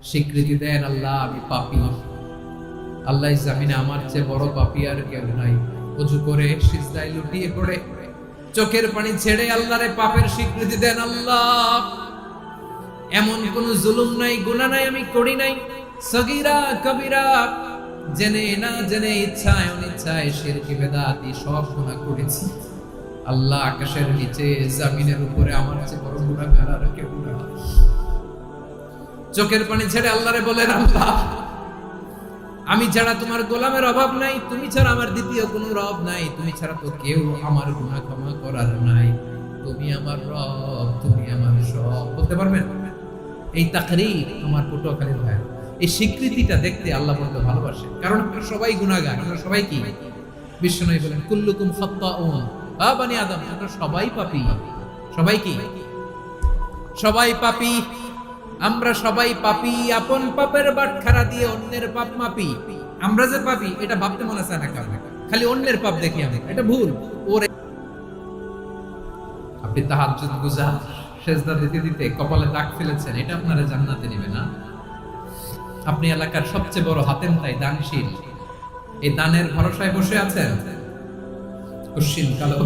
স্বীকৃতি দেন, আল্লাহ আমি পাপী, আল্লাহ জামিনে আমার চেয়ে বড় পাপী আর কেউ নাই। ওযু করে সিজদায় লুটিয়ে পড়ে চোখের পানি ছেড়ে আল্লাহরে পাপের স্বীকৃতি দেন, আল্লাহ এমন কোন জুলুম নাই, গুনাহ নাই আমি করি নাই, সগীরা কবিরা জেনে না জেনে, ইচ্ছায় অনিচ্ছায়, শিরকি বেদাতি সব গুনাহ করেছি। আল্লাহ আকাশের নিচে জমিনের উপরে আমার চেয়ে বড় গুনাহগার আর কেউ নাই। চোখের পানি ছেড়ে আল্লাহরে বলেন, আল্লাহ আমি ছাড়া তোমার গোলামের অভাব নাই, তুমি ছাড়া আমার দ্বিতীয় কোনো রব নাই, তুমি ছাড়া তো কেউ আমার গুনাহ ক্ষমা করার নাই, তুমি আমার রব, তুমি আমার সব। বলতে পারবেন? এই তাকরীর আমার পটুয়াখালীর ভাই, এই স্বীকৃতিটা দেখতে আল্লাহ বড় ভালোবাসে, কারণ আমরা সবাই গুনাহগার। আমরা সবাই কি? বিশ্বনবী বলেন কুল্লুকুম খাত্তাউন, বানি আদম, আমরা সবাই পাপী। সবাই কি? সবাই পাপী। আমরা সবাই পাপী, আপন পাপের বাটখারা দিয়ে অন্যের পাপ মাপি। আমরা যে পাপী এটা ভাবতে মনে চায় না কারণ, খালি অন্যের পাপ দেখি আমরা, এটা ভুল। ওরে আপনি তাহাজ্জুদ গুজার, সেজদা দিতে দিতে কপালে দাগ ফেলেছেন, এটা আপনারা জান্নাতে নেবে না। আপনি এলাকার সবচেয়ে বড় হাতেম তাই দানশীল, এই দানের ভরসায় বসে আছেন, কুশিন কালো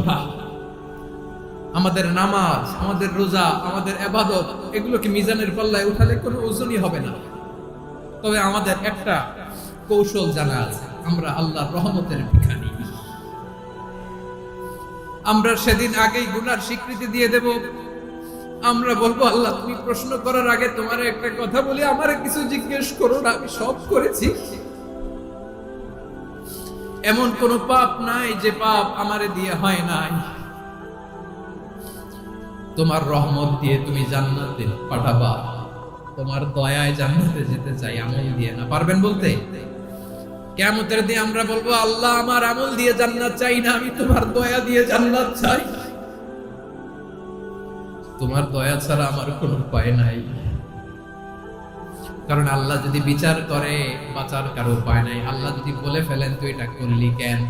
আমাদের নামাজ, আমাদের রোজা, আমাদের ইবাদত, এগুলোকে মিজানের পাল্লায় উঠালে কোনো ওজনই হবে না। তবে আমাদের একটা কৌশল জানা আছে, আমরা আল্লাহর রহমতের ভিখারি। আমরা সেদিন আগেই গুনার স্বীকৃতি দিয়ে দেব। আমরা বলবো, আল্লাহ তুমি প্রশ্ন করার আগে তোমার একটা কথা বলি, আমারে কিছু জিজ্ঞেস করো না, আমি সব করেছি। এমন কোন পাপ নাই যে পাপ আমারে দিয়ে হয় নাই। তোমার রহমত দিয়ে তুমি জান্নাতে পাঠাবা, তোমার দয়ায় জান্নাতে যেতে চাই, আমল দিয়ে না। পারবেন বলতে? কিয়ামতের দিন আমরা বলবো, আল্লাহ আমার আমল দিয়ে জান্নাত চাই না, আমি তোমার দয়া দিয়ে জান্নাত চাই। তোমার দয়া ছাড়া আমার কোনো উপায় নাই। কারণ আল্লাহ যদি বিচার করে, বাঁচার কারো উপায় নাই। আল্লাহ যদি বলে ফেলেন তুই এটা করলি কেন,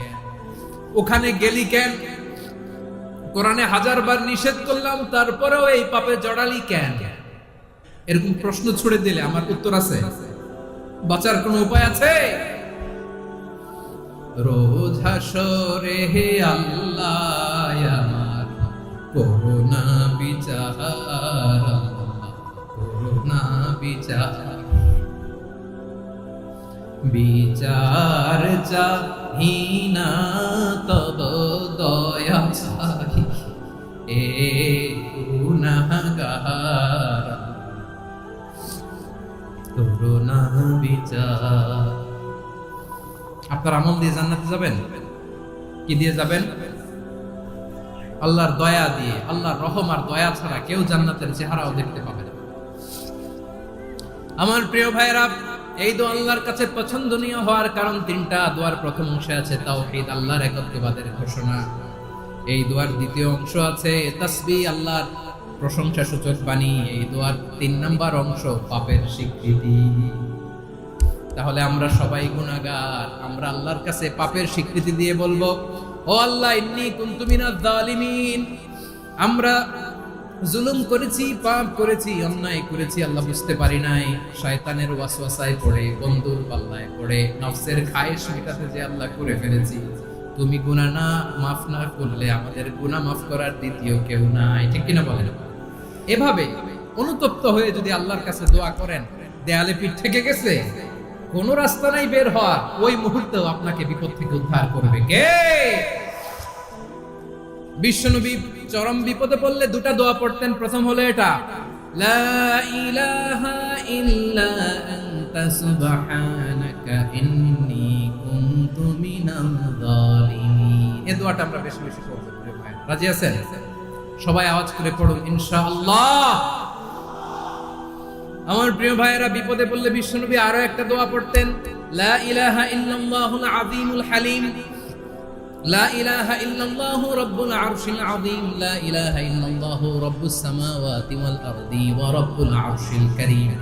ওখানে গেলি কেন, কোরআনে 1000 বার নিষেধ করলাম তারপরেও এই পাপে জড়ালি কেন, এরকম প্রশ্ন ছুড়ে দিলে আমার উত্তর আছে? বাঁচার কোনো উপায় আছে? রোজ হাসরে হে আল্লাহ আমার করুণা বিচার, করুণা বিচার, বিচার চাহি না তব দয়া চাহি, এ গুনাহগার করুণা বিচার। আপনার আমল দিয়ে জান্নাতে যাবেন? কি দিয়ে যাবেন? আল্লাহর দয়া দিয়ে। আল্লাহর রহম আর দয়া ছাড়া কেউ জান্নাতের চেহারাও দেখতে পাবে না। আমার প্রিয় ভাইরা, এই দোয়া আল্লাহর কাছে পছন্দনীয় হওয়ার কারণ তিনটা। দোয়ার প্রথম অংশে আছে তাওহীদ, আল্লাহর একত্ববাদের ঘোষণা। এই দোয়ার দ্বিতীয় অংশ আছে তাসবিহ, আল্লাহর প্রশংসা সূচক বাণী। এই দোয়ার 3 নাম্বার অংশ পাপের স্বীকৃতি। তাহলে আমরা সবাই গুনাহগার। আমরা আল্লাহর কাছে পাপের স্বীকৃতি দিয়ে বলবো, ও আল্লাহ ইন্নী কুনতু মিনাজ জালিমিন, আমরা জুলুম করেছি, পাপ করেছি, অন্যায় করেছি, আল্লাহ বুঝতে পারি নাই, শয়তানের ওয়াসওয়াসায় পড়ে, বন্ধুর পাল্লায় পড়ে, নফসের খায়েশ মেটাতে যে আল্লাহ করে ফেলেছি। তুমি গুনাহ না মাফ না করলে আমাদের গুনাহ মাফ করার দ্বিতীয় কেউ নাই। ঠিক কিনা বলেন? এভাবে অনুতপ্ত হয়ে যদি আল্লাহর কাছে দোয়া করেন, দেয়ালে পিঠ থেকে গেছে, কোন রাস্তা নাই বের হওয়ার, ওই মুহূর্তেও আপনাকে বিপদ থেকে উদ্ধার করবে কে? বিশ্বনবী চরম বিপদে পড়লে 2টা দোয়া পড়তেন। প্রথম হলো এটা, লা ইলাহা ইল্লা আনতা সুবহানাকা ইন্নী কুনতু মিনাল জালিমিন। এই দোয়াটা আমরা বেশি বেশি করব। রাজি আছেন? সবাই আওয়াজ করে পড়ুন ইনশাআল্লাহ। আমার প্রিয় ভাইয়েরা, বিপদে পড়লে বিশ্বনবী আরো একটা দোয়া পড়তেন, লা ইলাহা ইল্লাল্লাহুল আযীমুল হালিম, লা ইলাহা ইল্লাল্লাহু রাব্বুল আরশিল আযীম, লা ইলাহা ইল্লাল্লাহু রাব্বুস সামাওয়াতি ওয়াল আরদি ওয়া রাব্বুল আরশিল কারীম।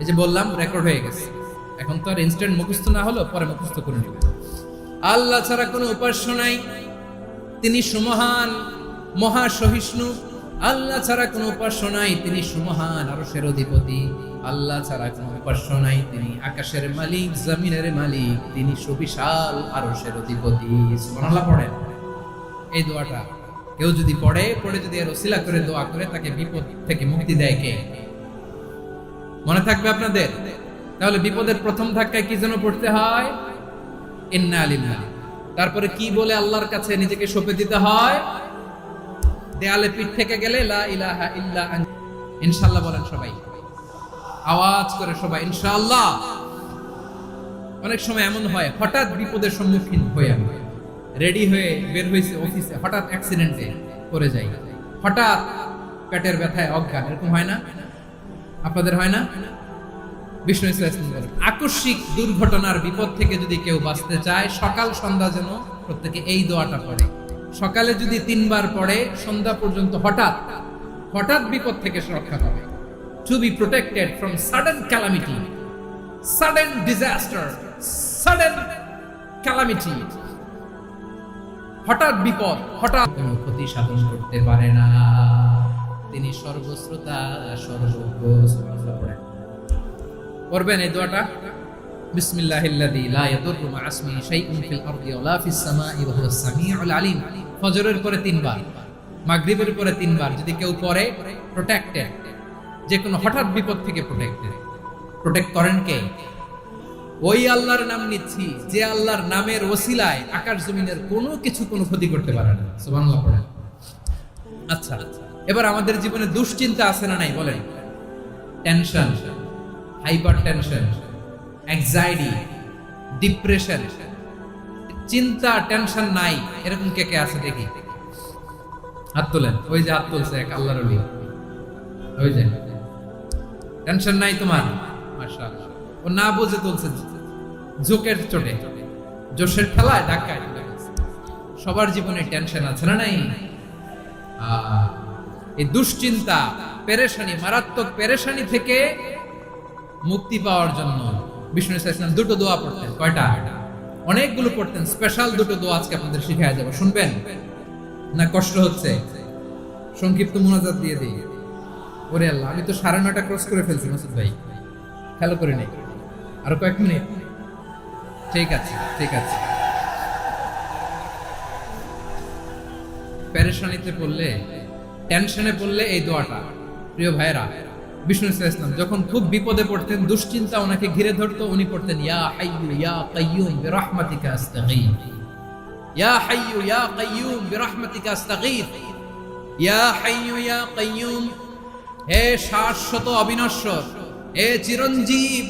এই যে বললাম, রেকর্ড হয়ে গেছে। এখন তো আর ইনস্ট্যান্ট মুখস্থ না হলো, পরে মুখস্থ করে নেব। আল্লাহ ছাড়া কোনো উপাস্য নাই, তিনি সুমহান, মহা সহিষ্ণু। আল্লাহ ছাড়া কোনো উপাস্য নাই, তিনি সুমহান আরশের অধিপতি। আল্লাহ ছাড়া কোনো উপাস্য নাই, তিনি আকাশের মালিক, জমিনের মালিক, তিনি সুবিশাল আরশের অধিপতি। সুবহানাল্লাহ পড়েন। এই দোয়াটা কেউ যদি পড়ে যদি এর ওসিলা করে দোয়া করে, তাকে বিপদ থেকে মুক্তি দেয় কে? মনে থাকবে আপনাদের? তাহলে বিপদের প্রথম ধাক্কায় কি যেন পড়তে হয়? ইন্না লিল্লাহ। তারপরে কি বলে আল্লাহর কাছে নিজেকে সঁপে দিতে হয়? দেয়ালে পিঠ থেকে গেলে লা ইলাহা ইল্লা আনতা। ইনশাআল্লাহ বলেন সবাই, আওয়াজ করে সবাই ইনশাআল্লাহ। অনেক সময় এমন হয়, হঠাৎ বিপদের সম্মুখীন হয়ে আমরা রেডি হয়ে বের হয়েছে অফিসে, হঠাৎ অ্যাক্সিডেন্টে পড়ে যাই, হঠাৎ পেটের ব্যথায় অজ্ঞান, এরকম হয় না? আপনাদের হয় না? বিষ্ণু ইসলাম বলেন, আকস্মিক দুর্ঘটনার বিপদ থেকে যদি কেউ বাঁচতে চায়, সকাল সন্ধ্যা যেন প্রত্যেকে এই দোয়াটা পড়ে। সকালে যদি 3 বার পড়ে, সন্ধ্যা পর্যন্ত হঠাৎ হঠাৎ বিপদ থেকে রক্ষা পাবে। To be protected from sudden calamity, sudden disaster, sudden calamity. হঠাৎ বিপদ, হঠাৎ কোনো ক্ষতি সাধন করতে পারে না। তিনি সর্বশ্রোতা, সর্বজ্ঞ। সুবহানাল্লাহ পড়েন। পড়বেন এই দোয়াটা, বিসমিল্লাহিল্লাযী লা ইয়াদুররু মা ইসমিহি শাইউন ফিল আরদি ওয়ালা ফিস সামাই ওয়া হুয়াস সামিউল আলিম। ফজরের পরে 3 বার, মাগরিবের পরে 3 বার যদি কেউ পড়ে, প্রোটেক্টেড, যে কোনো হঠাৎ বিপদ থেকে প্রোটেক্টেড। প্রোটেক্ট করেন কে? ওই আল্লাহর নাম নিচ্ছি, যে আল্লাহর নামের ওসিলায় আকাশ জমিনের কোনো কিছু কোনো ক্ষতি করতে পারে না। সুবহানাল্লাহ পড়েন। আচ্ছা, এবার আমাদের জীবনে দুশ্চিন্তা আছে না নাই বলেন? Tension, hyper tension, anxiety, depression, চিন্তা, টেনশন নাই, এরকম কে কে আছে দেখি? হাত তোলেন। ওই যে হাত তুলছে এক আল্লাহর ওলি, ওই যে টেনশন নাই তোমার, মাশাআল্লাহ। ও না বুঝে তুলছে, জোকের চোটে, জোশের ঠেলায় ধাক্কায়। সবার জীবনে টেনশন আছে না নাই? এই দুশ্চিন্তা, পেরেশানি, মারাত্মক পেরেশানি থেকে মুক্তি পাওয়ার জন্য বিষ্ণু ইসলাম 2টো দোয়া পড়তেন। কয়টা? অনেকগুলো পড়তেন। স্পেশাল 2টো দোয়া আজকে আপনাদের শিখায়া যাবো, শুনবেন না? কষ্ট হচ্ছে? সংক্ষিপ্ত মুনাজাত দিয়ে দিই। ওরে আল্লাহ, আমি তো 9:30 ক্রস করে ফেলছি মাসুদ ভাই, খেয়াল করে নেই। আরো কয়েক মিনিট? ঠিক আছে, ঠিক আছে। পেরেশানিতে পড়লে, টেনশনে পড়লে এই দোয়াটা, প্রিয় ভাইরা, বিষ্ণু ইসলাম যখন খুব বিপদে পড়তেন, দুশ্চিন্তা ওনাকে ঘিরে ধরতো, উনি পড়তেন ইয়া হাইয়্যু ইয়া কাইয়্যুম বিরহমাতিকা আস্তাগীথ, ইয়া হাইয়্যু ইয়া কাইয়্যুম বিরহমাতিকা আস্তাগীথ, ইয়া হাইয়্যু ইয়া কাইয়্যুম, হে শাশ্বত অবিনশ্বর, হে চিরঞ্জীব,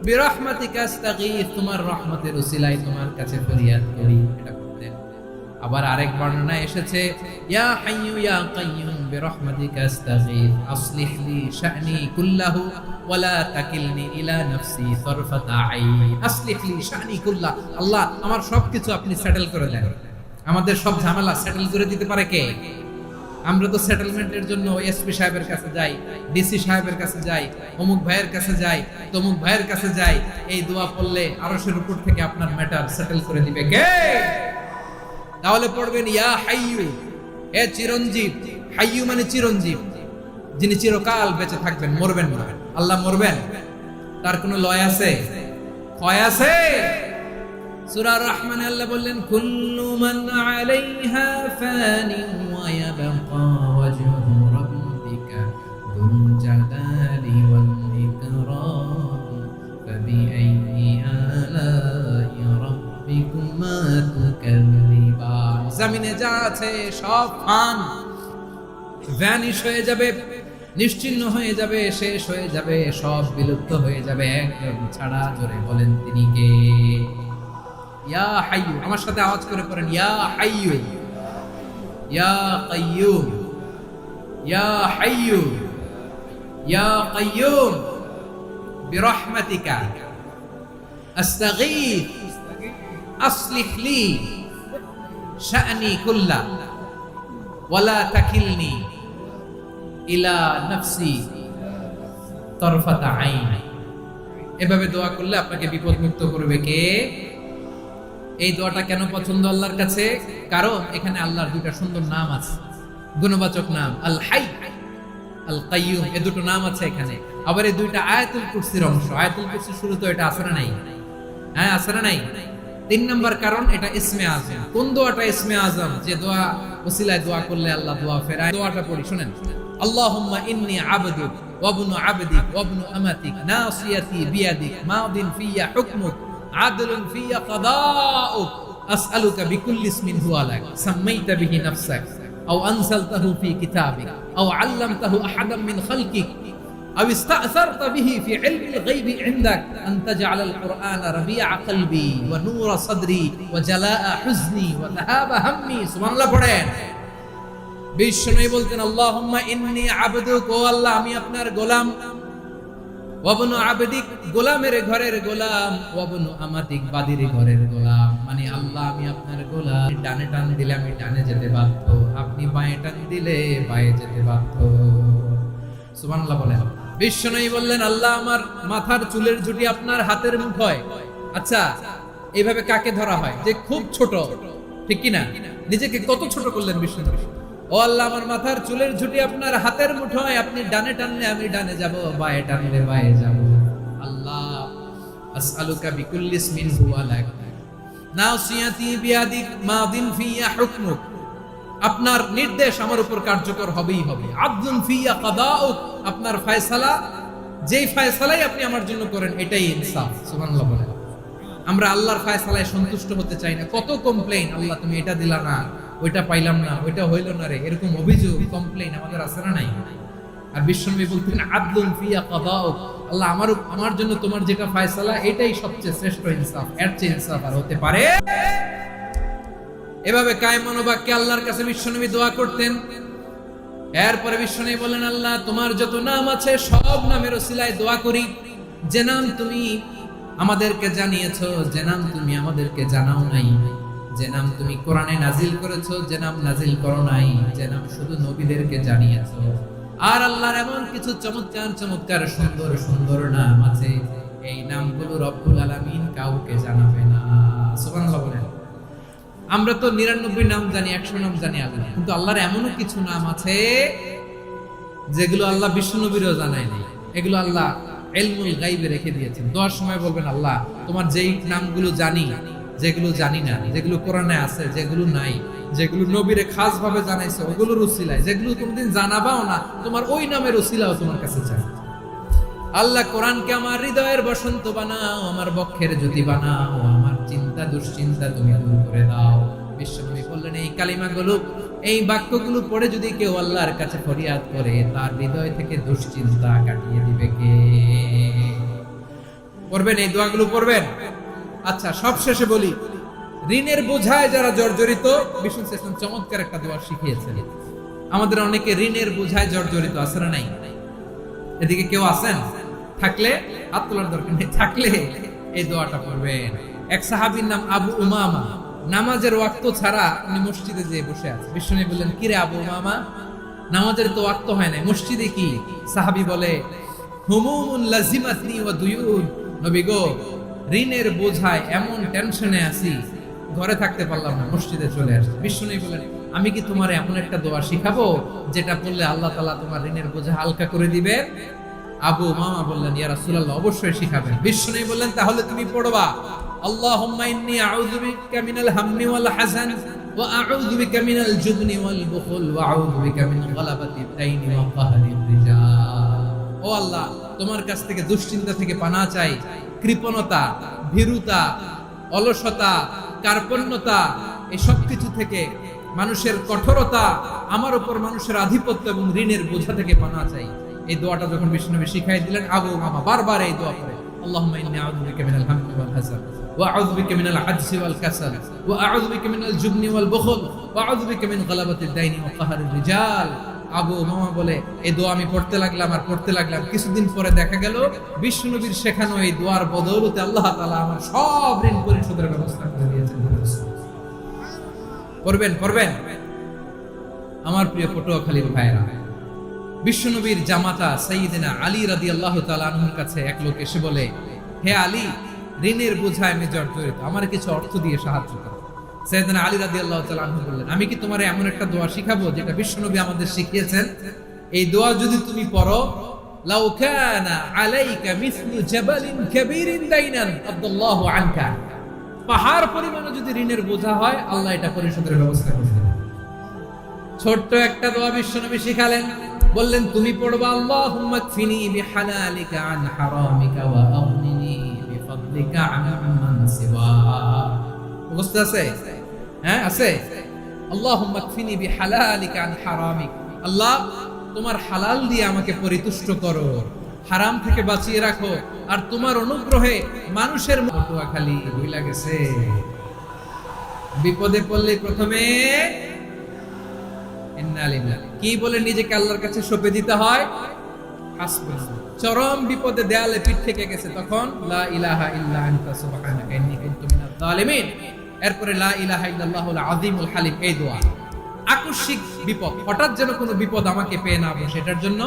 বিরহমাতিকা আস্তাগীথ, তোমার রহমতের উসিলায় তোমার কাছে ফরিয়াদ করি। এটা বলতেন। আবার আরেক বর্ণনায় এসেছে ইয়া হাইয়্যু ইয়া কাইয়্যুম বিরহমাতিকা আস্তাগীথ আসলিহ লি শা'নি কুল্লাহু ওয়া লা তাকিলনি ইলা নাফসি তারফাতা আইন। আসলিহ লি শা'নি কুল্লাহ, আল্লাহ আমার সবকিছু আপনি সেটেল করে দেন। আমাদের সব ঝামেলা সেটেল করে দিতে পারে কে? আমরা তো সেটেলমেন্টের জন্য এসপি সাহেবের কাছে যাই, ডিসি সাহেবের কাছে যাই, অমুক ভাইয়ের কাছে যাই, তমুক ভাইয়ের কাছে যাই। এই দোয়া পড়লে আরশের উপর থেকে আপনার ম্যাটার সেটেল করে দিবে কে? তাহলে পড়বেন ইয়া হাইয়্যু, হে চিরঞ্জীব। হাইয়্যু মানে চিরঞ্জীব, যিনি চিরকাল বেঁচে থাকবেন, মরবেন না। আল্লাহ মরবেন? তার কোনো লয় আছে? ক্ষয় আছে? সূরা রহমানে আল্লাহ বললেন কুল্লু মান আলাইহা ফানি ওয়া ইয়াবকা ওয়াজহু রাব্বিকা যুল জালালি ওয়াল ইকরাম ফাবিআইয়ি আলাই রাব্বিকুমা তুকাল্লিবান। জমিনে যা আছে সব ফান, ভ্যানিশ হয়ে যাবে, নিশ্চিহ্ন হয়ে যাবে, শেষ হয়ে যাবে, সব বিলুপ্ত হয়ে যাবে, একজন ছাড়া। জোরে বলেন তিনি কে? ইয়া হাইয়্যু। আমার সাথে আওয়াজ করে পড়েন ইয়া হাইয়্যু ইয়া কাইয়্যুম ইয়া হাইয়্যু ইয়া কাইয়্যুম বিরহমাতিকা আস্তাগীথ আসলিহ লি শা'নি কুল্লাহ ওয়া লা তাকিলনি ইলা নাফসি তারফাতা আইন। এভাবে দোয়া করলে আপনাকে বিপদ মুক্ত করবে কে? এই দোয়াটা কেন পছন্দ আল্লাহর কাছে? কারণ এখানে আল্লাহর 2টা সুন্দর নাম আছে। গুণবাচক নাম আল হাই, আল কাইয়ুম, এই দুটো নাম আছে এখানে। আবার এই দুইটা আয়াতুল কুরসির অংশ। আয়াতুল কুরসির শুরু তো এটা আছে না নাই? হ্যাঁ, আছে না নাই? 3 নম্বর কারণ এটা ইসমে আজম। কোন দোয়াটা ইসমে আজম? যে দোয়া ওসিলায় দোয়া করলে আল্লাহ দোয়া ফেরায়। দোয়াটা পড়ি, শুনেন। আল্লাহুম্মা ইন্নী আবদুক ওয়া ইবনু আবদিক ওয়া ইবনু আমাতিক নাসিয়াতি বিয়াদিক মাদিন ফিয়া হুকমুক আদলুন ফিয়া কাদাউক আসআলুকা বিকুল্লি ইসমিন হুয়া লাক সাম্মাইতা বিহি নাফসাক আও আনসালতাহু ফি কিতাবিক আও আল্লামতাহু আহাদাম মিন খালকিক أو استأثرت به في علم الغيب عندك أن تجعل القرآن ربيع قلبي ونور صدري وجلاء حزني وذهاب همي سبحان الله পড়েন। বিষ্ণু বলতেন আল্লাহুম্মা ইন্নী আবদুক, ও আল্লাহ আমি আপনার গোলাম, ওয়া ইবনু আবদিক গোলামের ঘরের গোলাম, ওয়া ইবনু আমাতিক বাদির ঘরের গোলাম। মানে আল্লাহ আমি আপনার গোলাম, ডানে টান দিলে আমি ডানে যেতে বাধ্য, আপনি বাঁয়ে টান দিলে বাঁয়ে যেতে বাধ্য। সুবহানাল্লাহ বলেন। বিষ্ণু বললেন আল্লাহ আমার মাথার চুলের ঝুঁটি আপনার হাতের মুঠোয়। আচ্ছা, এইভাবে কাকে ধরা হয়? যে খুব ছোট, ঠিক কি না? নিজেকে কত ছোট করলেন বিষ্ণু। ও আল্লাহ আমার মাথার চুলের ঝুঁটি আপনার হাতের মুঠোয়, আপনি ডানে টানলে আমি ডানে যাব, বাঁয়ে টানলে বাঁয়ে যাব। আল্লাহ আসআলুকা বিকুল্লি ইসমিন হুয়া লাক নাসিয়াতি বিয়াদিক মাদিন ফিয়া হুকমুক, আপনার নির্দেশ আমার উপর কার্যকর হবেই হবে। আদলুন ফিয়া কাদাউক, আপনার ফয়সালা, যেই ফয়সালাই আপনি আমার জন্য করেন এটাই ইনসাফ। সুবহানাল্লাহ বলেন। আমরা আল্লাহর ফয়সালায় সন্তুষ্ট হতে চাই না। কত কমপ্লেইন, আল্লাহ তুমি এটা দিলা না, ওইটা পাইলাম না, ওইটা হইল না রে, এরকম অভিযোগ কমপ্লেইন আমাদের আছে না নাই? আর বিশ্বনবী বলতেন আদলুন ফিয়া কাদাউক, আল্লাহ আমার জন্য তোমার যেটা ফয়সালা এটাই সবচেয়ে শ্রেষ্ঠ ইনসাফ, এর চেয়ে ইনসাফ আর হতে পারে? এভাবে কায়েম মনোবাক্যে আল্লাহর কাছে বিশ্বনবী দোয়া করতেন। এরপরে বিশ্বনবী বলেন আল্লাহ তোমার যত নাম আছে সব নামের ওসিলায় দোয়া করি, যে নাম তুমি আমাদেরকে জানিয়েছো, যে নাম তুমি আমাদেরকে জানাও নাই, যে নাম তুমি কোরআনে নাজিল করেছো, যে নাম নাজিল করো নাই, যে নাম শুধু নবীদেরকে জানিয়েছো। আর আল্লাহর এমন কিছু চমৎকার চমৎকার সুন্দর সুন্দর নাম আছে, এই নামগুলো রব্বুল আলামিন কাউকে জানাবে না। সুবহানাল্লাহ বলেন। আমরা তো 99 নাম জানি, 100 নাম জানি আল্লাহ, কিন্তু আল্লাহর এমনও কিছু নাম আছে যেগুলো আল্লাহ বিষ্ণু নবীরও জানায় নাই। এগুলো আল্লাহ ইলমুল গায়বে রেখে দিয়েছেন। দোয়ার সময় বলবেন আল্লাহ তোমার যেই নামগুলো জানি, যেগুলো জানি না, যেগুলো কোরআনে আছে, যেগুলো নাই, যেগুলো নবীরে খাস ভাবে জানাইছে ওগুলোর উসিলায়, যেগুলো কোনোদিন জানাবাও না তোমার ওই নামের উসিলাও তোমার কাছে চাই। আল্লাহ কোরআনকে আমার হৃদয়ের বসন্ত বানাও, আমার বক্ষের জ্যোতি বানাও, আমার চিন্তা দুশ্চিন্তা তুমি দূর করে দাও। বিশ্বনবী বললেন এই কালিমাগুলো, এই বাক্যগুলো পড়ে যদি কেউ আল্লাহর কাছে ফরিয়াদ করে তার হৃদয় থেকে দুশ্চিন্তা কাটিয়ে দিবে কে? পড়বেন এই দোয়াগুলো, পড়বেন। আচ্ছা, সব শেষে বলি, ঋণের বোঝায় যারা জর্জরিত, বিষ্ণু ইসলাম চমৎকার একটা দোয়া শিখিয়েছেন। আমাদের অনেকে ঋণের বোঝায় জর্জরিত, আছে না নাই? এদিকে কেউ আছেন? থাকলে হাত তোলার দরকার নেই, থাকলে এই দোয়াটা পড়বেন। এক সাহাবীর নাম আবু উমামা, নামাজের ওয়াক্ত ছাড়া উনি মসজিদে যেয়ে বসে আছে। বিষ্ণু বললেন কি রে আবু উমামা, নামাজের তো ওয়াক্ত হয় না, মসজিদে কি? সাহাবী বলে হুমুমুন লাজিমাতনি ওয়া দুয়ুন, নবী গো ঋণের বোঝায় এমন টেনশনে আছি, ঘরে থাকতে পারলাম না, মসজিদে চলে আসছি। বিষ্ণু বললেন আমি কি তোমার এমন একটা দোয়া শিখাবো যেটা পড়লে আল্লাহ তাআলা তোমার ঋণের বোঝা হালকা করে দিবেন? আবু উমামা বললেন ইয়া রাসূলুল্লাহ অবশ্যই শিখাবেন। বিষ্ণু বললেন তাহলে তুমি পড়বা আল্লাহুম্মা ইন্নী আউযু বিকা মিনাল হাম্মি ওয়াল হাযান ওয়া আউযু বিকা মিনাল জুবনি ওয়াল বুখল ওয়া আউযু বিকা মিন গালাবাতিদ দাইনি ওয়া কাহরির রিজাল। ও আল্লাহ তোমার কাছ থেকে দুশ্চিন্তা থেকে পানাহ চাই, কৃপণতা, ভীরুতা, অলসতা, কার্পণ্যতা, এই সব কিছু থেকে, মানুষের কঠোরতা, আমার উপর মানুষের আধিপত্য এবং ঋণের বোঝা থেকে পানাহ চাই। এই দোয়াটা যখন বিষ্ণু শিখাই দিলেন, আবু উমামা বারবার এই দোয়া পড়ে আল্লাহুম্মা ইন্নী আউযু বিকা মিনাল হাম্মি ওয়াল হাযান ওয়া আউযু বিকা মিনাল আজজি ওয়াল কাসাল ওয়া আউযু বিকা মিনাল জুবনি ওয়াল বুখল ওয়া আউযু বিকা মিন গালাবাতিদ দাইনি ওয়া কাহরির রিজাল। আবু উমামা বলে এই দোয়া আমি পড়তে লাগলাম আর পড়তে লাগলাম, কিছুদিন পরে দেখা গেল বিষ্ণু নবীর শেখানো এই দোয়ার বদৌলতে আল্লাহ তাআলা আমার সব ঋণ পরিশোধের ব্যবস্থা করে দিয়েছেন। পড়বেন পড়বেন আমার প্রিয় পটুয়াখালীর ভাইরা। বিশ্বনবীর জামাতা সাইয়্যিদিনা আলী রাদিয়াল্লাহু তাআলা আনহুর কাছে এক লোক এসে বলে হে আলী, ঋণের বোঝায় আমি জর্জরিত, আমার কিছু অর্থ দিয়ে সাহায্য করো। সাইয়েদনা আলী রাদিয়াল্লাহু তাআলা আনহু বললেন, আমি কি তোমার এমন একটা দোয়া শিখাবো যেটা বিশ্বনবী আমাদের শিখিয়েছেন? এই দোয়া যদি তুমি পড়ো, লাউ কানা আলাইকা মিসলু জাবালিন কাবীরিন দাইনান আব্দুল্লাহু আনকা, পাহাড় পরিমাণ যদি ঋণের বোঝা হয়, আল্লাহ এটা পরিশোধের ব্যবস্থা করে দেবেন। ছোট্ট একটা দোয়া বিশ্বনবী শিখালেন, বললেন তুমি পড়বা, আল্লাহুম্মা কফিনি বিহালালিকা আন হারামিকা ওয়া আগনিনি বিফাদলিকা আম্মান সিওয়া। মুখস্থ আছে? হ্যাঁ আছে। আল্লাহুম্মা কফিনি বিহালালিকা আন হারামিক, আল্লাহ তোমার হালাল দিয়ে আমাকে পরিতুষ্ট করো, হারাম থেকে বাঁচিয়ে রাখো, আর তোমার অনুগ্রহে মানুষের মতোয়া খালি ভুলা গেছে। বিপদে পড়লে প্রথমে ইন্না লিল্লাহি কি বলে নিজেকে আল্লাহর কাছে সঁপে দিতে হয়, হাসবুনাল্লাহ। চরম বিপদে দেয়ালে পিঠ থেকে গেছে, তখন লা ইলাহা ইল্লা আনতা সুবহানাকা ইন্নী কুনতু মিনাজ জালিমিন। এরপরে লা ইলাহা ইল্লাল্লাহুল আযীমুল হালিম, এই দোয়া। আকস্মিক বিপদ, হঠাৎ যেন কোনো বিপদ আমাকে পেয়ে না বসে, এটার জন্য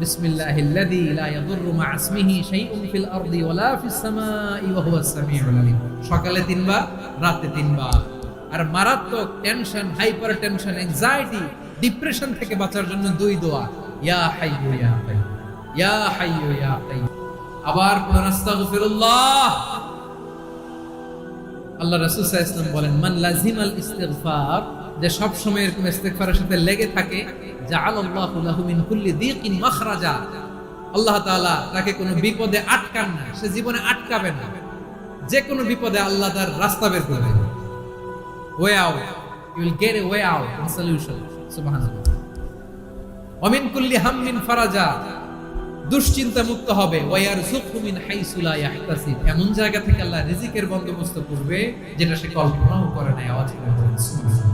বিসমিল্লাহিল্লাযী লা ইয়াদুররু মা ইসমিহি শাইউন ফিল আরদি ওয়ালা ফিস সামাই ওয়া হুয়াস সামিউল আলীম। সকালে 3 বার, রাতে 3 বার। আর মারাত্মক tension, hyper tension, anxiety, depression থেকে বাঁচার জন্য 2 দোয়া, ইয়া হাইয়্যু ইয়া কাইয়্যুম, ইয়া হাইয়্যু ইয়া কাইয়্যুম। আবার পড়ুন আস্তাগফিরুল্লাহ। আল্লাহ রাসূল সাল্লাল্লাহু আলাইহি ওয়াসাল্লাম বলেন, মান লাজিমাল ইস্তিগফার, যে সব সময় এরকম ইস্তিগফারের সাথে লেগে থাকে, জাআলাল্লাহু লাহু মিন কুল্লি দীকিন মাখরাজা, আল্লাহ তাআলা তাকে কোনো বিপদে আটকান না, সে জীবনে আটকাবে না। যে কোনো বিপদে আল্লাহ তার রাস্তা বের করে দেবে, way out, you will get a way out and solution. সুবহানাল্লাহ। ওয়া মিন কুল্লি হাম্মিন ফারাজা, দুশ্চিন্তা মুক্ত হবে। ওয়া ইয়ারযুকহু মিন হাইসু লা ইয়াহতাসিব, এমন জায়গা থেকে আল্লাহ রিজিকের বন্দোবস্ত করবে যেটা সে কল্পনাও করে নাই। আওয়াজ করে বলুন সুবহানাল্লাহ।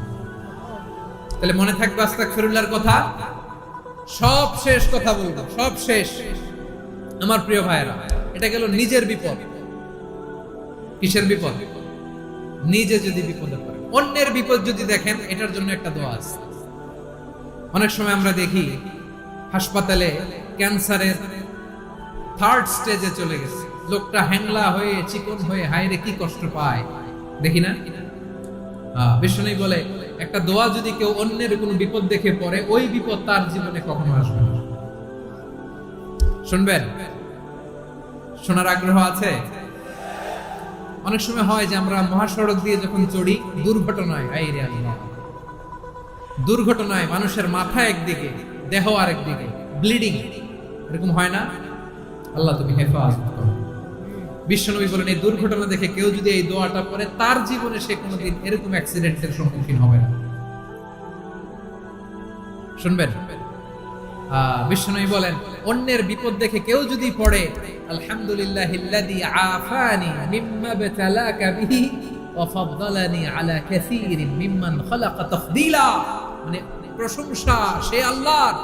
তাহলে মনে থাকবে আস্তাগফিরুল্লাহর কথা। সব শেষ কথা বলবো, সব শেষ আমার প্রিয় ভাইয়েরা। এটা গেল নিজের বিপদ। কিসের বিপদ? নিজে যদি বিপদে পড়ে। অন্যের বিপদ যদি দেখেন, এটার জন্য একটা দোয়া আছে। অনেক সময় আমরা দেখি হাসপাতালে ক্যান্সারের 3rd স্টেজে চলে গেছে, লোকটা হ্যাংলা হয়ে চিকন হয়ে হায়রে কি কষ্ট পায়, দেখি না? বিষ্ণু বলে, একটা দোয়া যদি কেউ অন্যের কোনো বিপদ দেখে পড়ে, ওই বিপদ তার জীবনে কখনো আসবে না। শুনবেন? শোনার আগ্রহ আছে? অনেক সময় হয় যে আমরা মহাসড়ক দিয়ে যখন চড়ি, দুর্ঘটনায়, আইরে আল্লাহ, দুর্ঘটনায় মানুষের মাথা একদিকে, দেহ আরেকদিকে, ব্লিডিং, এরকম হয় না? আল্লাহ তুমি হেফাজত করো। বিশ্বনবী বলেন, এই দুর্ঘটনা দেখে কেউ যদি এই দোয়াটা পড়ে, তার জীবনে সে কোনোদিন এরকম অ্যাক্সিডেন্টের সম্মুখীন হবে না। শুনবেন? বিশ্বনবী বলেন, অন্যের বিপদ দেখে কেউ যদি পড়ে, আলহামদুলিল্লাহিল্লাযী আফানি মিম্মা বাতালাকা বিহি ওয়া ফাদ্দালানি আলা কাসীরিন মিম্মান খালাকা তাফদীলা, মানে প্রশংসা সে আল্লাহর,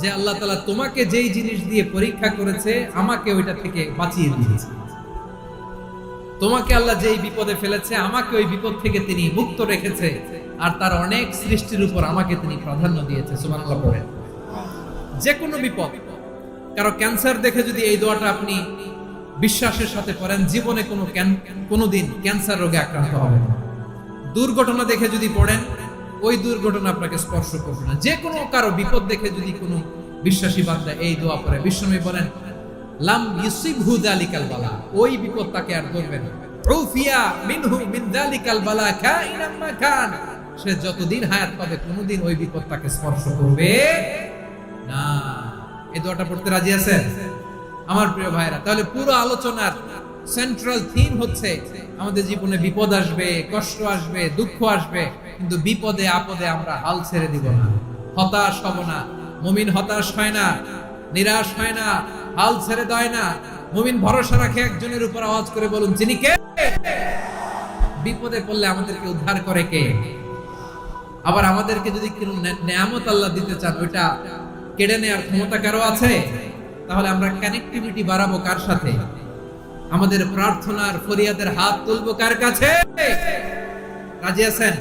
যে আল্লাহ তাআলা তোমাকে যেই জিনিস দিয়ে পরীক্ষা করেছে, আমাকে ওইটা থেকে বাঁচিয়ে দিয়েছে। তোমাকে আল্লাহ যেই বিপদে ফেলেছে, আমাকে ওই বিপদ থেকে তিনি মুক্ত রেখেছে, আর তার অনেক সৃষ্টির উপর আমাকে তিনি প্রাধান্য দিয়েছে। সুবহানাল্লাহ পড়েন। যে কোনো বিপদ, কারো ক্যান্সার দেখে যদি এই দোয়াটা আপনি বিশ্বাসের সাথে পড়েন, জীবনে কোনোদিন ক্যান্সার রোগে আক্রান্ত হবেন না। দুর্ঘটনা দেখে যদি পড়েন, ওই দুর্ঘটনা আপনাকে স্পর্শ করবে না। যে কোনো কারো বিপদ দেখে যদি কোনো বিশ্বাসী বান্দা এই দোয়া পড়ে, বিশ্বনবী বলেন, লাম ইউসিবহু যালিকাল বালা, ওই বিপদ তাকে আর ধরবে না। উফিয়া মিনহু মিন যালিকাল বালা কাইনাম মা কান, সে যতদিন হায়াত পাবে কোনোদিন ওই বিপদ তাকে স্পর্শ করবে না। এই দোয়াটা পড়তে রাজি আছেন আমার প্রিয় ভাইরা? তাহলে পুরো আলোচনার সেন্ট্রাল থিম হচ্ছে, আমাদের জীবনে বিপদ আসবে, কষ্ট আসবে, দুঃখ আসবে, কিন্তু বিপদে আপদে আমরা হাল ছেড়ে দিব না, হতাশ হব না। মুমিন হতাশ হয় না, নিরাশ হয় না, হাল ছেড়ে দেয় না। মুমিন ভরসা রাখে একজনের উপর। আওয়াজ করে বলুন, যিনি কে? বিপদে পড়লে আমাদেরকে উদ্ধার করে কে? আবার আমাদেরকে যদি কোনো নেয়ামত আল্লাহ দিতে চান, ওইটা কেড়ে নেওয়ার ক্ষমতা কারো আছে? তাহলে আমরা কানেক্টিভিটি বাড়াবো কার সাথে? আমাদের প্রার্থনার ফরিয়াদের হাত তুলবো কার কাছে? রাজি আছেন?